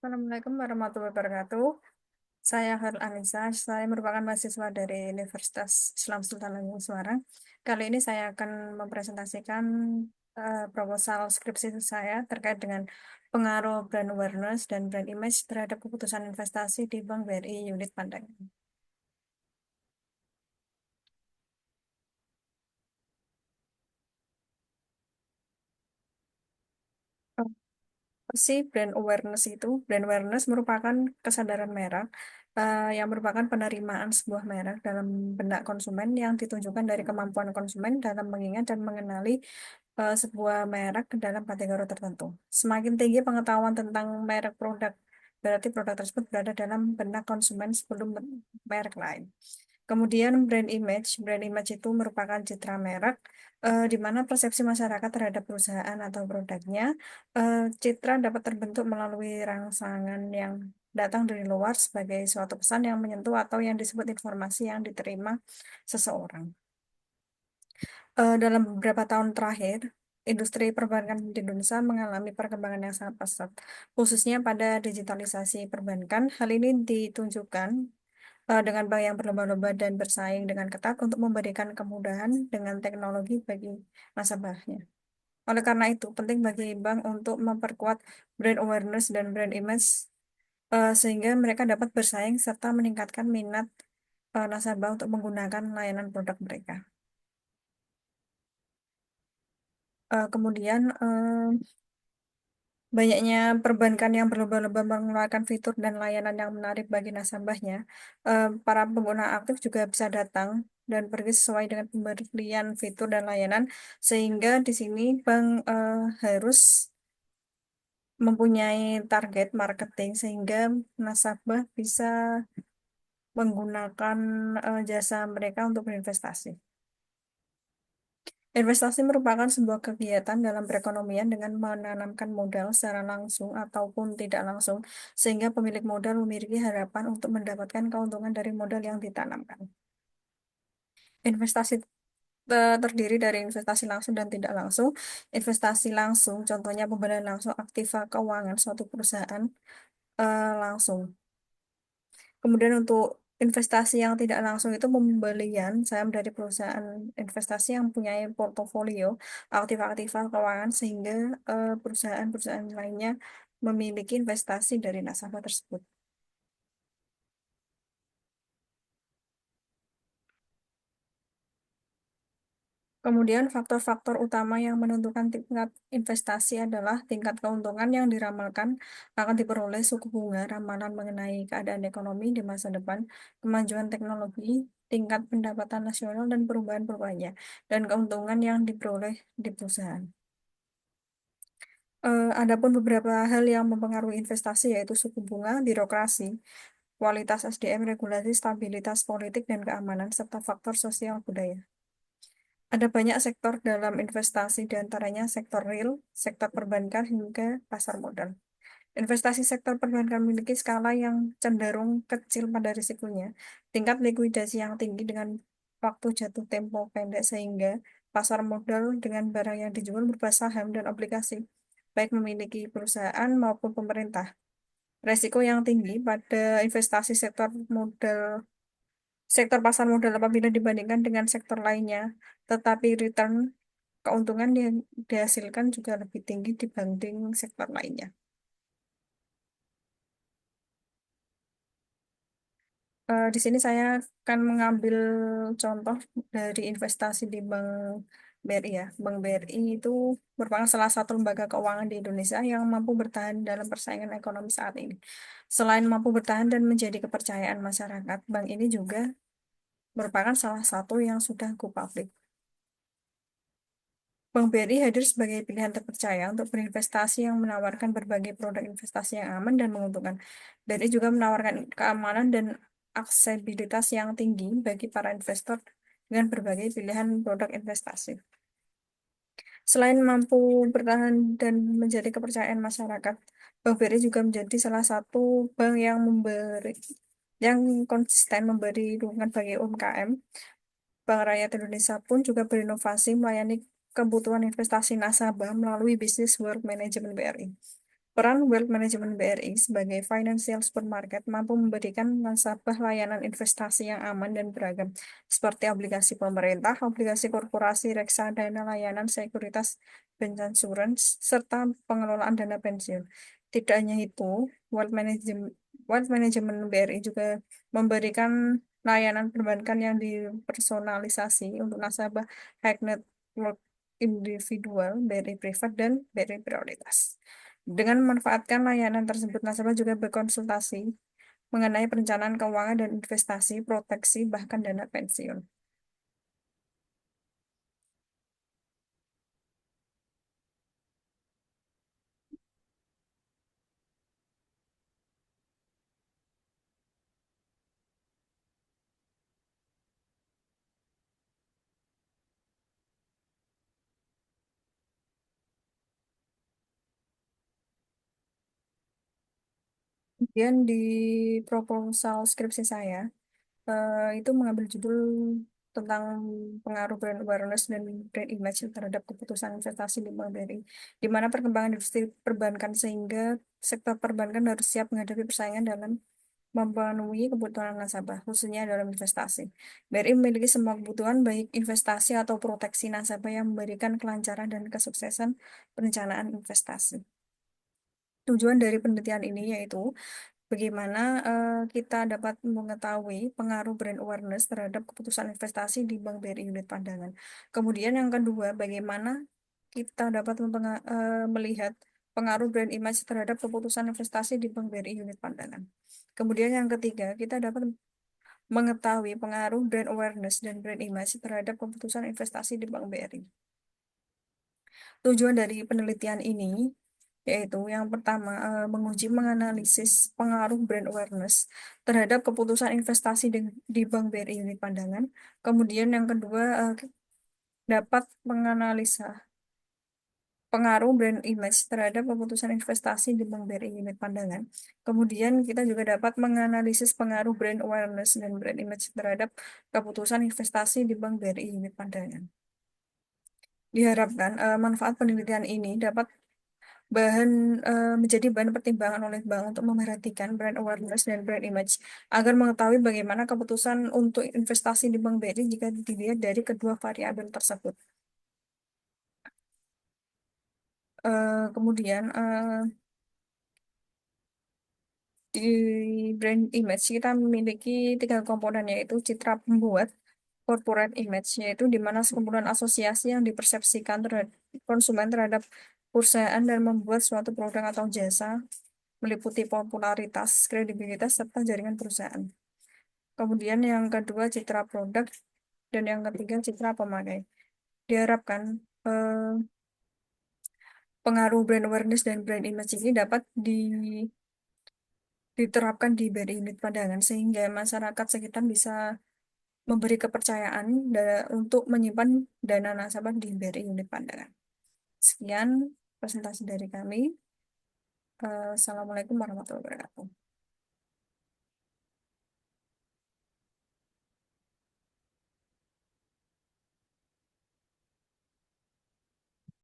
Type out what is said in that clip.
Assalamualaikum warahmatullahi wabarakatuh. Saya Khairul Anissa. Saya merupakan mahasiswa dari Universitas Islam Sultan Hamengkubuwono. Kali ini saya akan mempresentasikan proposal skripsi saya terkait dengan pengaruh brand awareness dan brand image terhadap keputusan investasi di Bank BRI Unit Pandangan. Apa sih brand awareness itu? Brand awareness merupakan kesadaran merek yang merupakan penerimaan sebuah merek dalam benak konsumen yang ditunjukkan dari kemampuan konsumen dalam mengingat dan mengenali sebuah merek dalam kategori tertentu. Semakin tinggi pengetahuan tentang merek produk, berarti produk tersebut berada dalam benak konsumen sebelum merek lain. Kemudian brand image itu merupakan citra merek, di mana persepsi masyarakat terhadap perusahaan atau produknya. Citra dapat terbentuk melalui rangsangan yang datang dari luar sebagai suatu pesan yang menyentuh atau yang disebut informasi yang diterima seseorang. Dalam beberapa tahun terakhir, industri perbankan di Indonesia mengalami perkembangan yang sangat pesat, khususnya pada digitalisasi perbankan. Hal ini ditunjukkan dengan bank yang berlomba-lomba dan bersaing dengan ketat untuk memberikan kemudahan dengan teknologi bagi nasabahnya. Oleh karena itu, penting bagi bank untuk memperkuat brand awareness dan brand image sehingga mereka dapat bersaing serta meningkatkan minat nasabah untuk menggunakan layanan produk mereka. Kemudian banyaknya perbankan yang berlomba-lomba mengeluarkan fitur dan layanan yang menarik bagi nasabahnya. Para pengguna aktif juga bisa datang dan pergi sesuai dengan pemberian fitur dan layanan, sehingga di sini bank harus mempunyai target marketing sehingga nasabah bisa menggunakan jasa mereka untuk berinvestasi. Investasi merupakan sebuah kegiatan dalam perekonomian dengan menanamkan modal secara langsung ataupun tidak langsung, sehingga pemilik modal memiliki harapan untuk mendapatkan keuntungan dari modal yang ditanamkan. Investasi terdiri dari investasi langsung dan tidak langsung. Investasi langsung, contohnya pembelian langsung aktiva keuangan suatu perusahaan langsung. Kemudian untuk investasi yang tidak langsung itu pembelian saham dari perusahaan investasi yang punya portofolio aktif-aktif keuangan sehingga perusahaan-perusahaan lainnya memiliki investasi dari nasabah tersebut. Kemudian faktor-faktor utama yang menentukan tingkat investasi adalah tingkat keuntungan yang diramalkan akan diperoleh suku bunga, ramalan mengenai keadaan ekonomi di masa depan, kemajuan teknologi, tingkat pendapatan nasional dan perubahan-perubahannya, dan keuntungan yang diperoleh di perusahaan. Adapun beberapa hal yang mempengaruhi investasi yaitu suku bunga, birokrasi, kualitas SDM, regulasi, stabilitas politik dan keamanan, serta faktor sosial budaya. Ada banyak sektor dalam investasi, di antaranya sektor real, sektor perbankan, hingga pasar modal. Investasi sektor perbankan memiliki skala yang cenderung kecil pada risikonya, tingkat likuidasi yang tinggi dengan waktu jatuh tempo pendek, sehingga pasar modal dengan barang yang dijual berupa saham dan obligasi, baik memiliki perusahaan maupun pemerintah. Resiko yang tinggi pada investasi sektor pasar modal apabila dibandingkan dengan sektor lainnya, tetapi return keuntungan yang dihasilkan juga lebih tinggi dibanding sektor lainnya. Di sini saya akan mengambil contoh dari investasi di Bank BRI ya. Bank BRI itu merupakan salah satu lembaga keuangan di Indonesia yang mampu bertahan dalam persaingan ekonomi saat ini. Selain mampu bertahan dan menjadi kepercayaan masyarakat, bank ini juga merupakan salah satu yang sudah go public. Bank BRI hadir sebagai pilihan terpercaya untuk berinvestasi yang menawarkan berbagai produk investasi yang aman dan menguntungkan. BRI juga menawarkan keamanan dan aksesibilitas yang tinggi bagi para investor dengan berbagai pilihan produk investasi. Selain mampu bertahan dan menjadi kepercayaan masyarakat, Bank BRI juga menjadi salah satu bank yang konsisten memberi dukungan bagi UMKM. Bank Rakyat Indonesia pun juga berinovasi melayani kebutuhan investasi nasabah melalui bisnis wealth management BRI. Peran Wealth Management BRI sebagai financial supermarket mampu memberikan nasabah layanan investasi yang aman dan beragam, seperti obligasi pemerintah, obligasi korporasi, reksadana, layanan sekuritas, bank insurance, serta pengelolaan dana pensiun. Tidak hanya itu, Wealth Management BRI juga memberikan layanan perbankan yang dipersonalisasi untuk nasabah high net worth individual, BRI privat, dan BRI prioritas. Dengan memanfaatkan layanan tersebut, nasabah juga berkonsultasi mengenai perencanaan keuangan dan investasi, proteksi, bahkan dana pensiun. Kemudian di proposal skripsi saya, itu mengambil judul tentang pengaruh brand awareness dan brand image terhadap keputusan investasi di bank BRI, di mana perkembangan industri perbankan sehingga sektor perbankan harus siap menghadapi persaingan dalam memenuhi kebutuhan nasabah, khususnya dalam investasi. BRI memiliki semua kebutuhan, baik investasi atau proteksi nasabah yang memberikan kelancaran dan kesuksesan perencanaan investasi. Tujuan dari penelitian ini yaitu bagaimana kita dapat mengetahui pengaruh brand awareness terhadap keputusan investasi di Bank BRI Unit Pandangan. Kemudian yang kedua, bagaimana kita dapat melihat pengaruh brand image terhadap keputusan investasi di Bank BRI Unit Pandangan. Kemudian yang ketiga, kita dapat mengetahui pengaruh brand awareness dan brand image terhadap keputusan investasi di Bank BRI. Tujuan dari penelitian ini yaitu yang pertama, menguji menganalisis pengaruh brand awareness terhadap keputusan investasi di Bank BRI Unit Pandangan. Kemudian yang kedua, dapat menganalisa pengaruh brand image terhadap keputusan investasi di Bank BRI Unit Pandangan. Kemudian kita juga dapat menganalisis pengaruh brand awareness dan brand image terhadap keputusan investasi di Bank BRI Unit Pandangan. Diharapkan manfaat penelitian ini dapat menjadi bahan pertimbangan oleh bank untuk memerhatikan brand awareness dan brand image agar mengetahui bagaimana keputusan untuk investasi di Bank BRI jika dilihat dari kedua variabel tersebut. Kemudian di brand image kita memiliki tiga komponen, yaitu citra pembuat, corporate image, yaitu di mana sekumpulan asosiasi yang dipersepsikan terhadap konsumen terhadap perusahaan dan membuat suatu produk atau jasa, meliputi popularitas, kredibilitas, serta jaringan perusahaan. Kemudian yang kedua citra produk, dan yang ketiga citra pemakai. Diharapkan pengaruh brand awareness dan brand image ini dapat diterapkan di BRI unit pandangan sehingga masyarakat sekitar bisa memberi kepercayaan untuk menyimpan dana nasabah di BRI unit pandangan. Sekian presentasi dari kami. Assalamualaikum warahmatullahi wabarakatuh.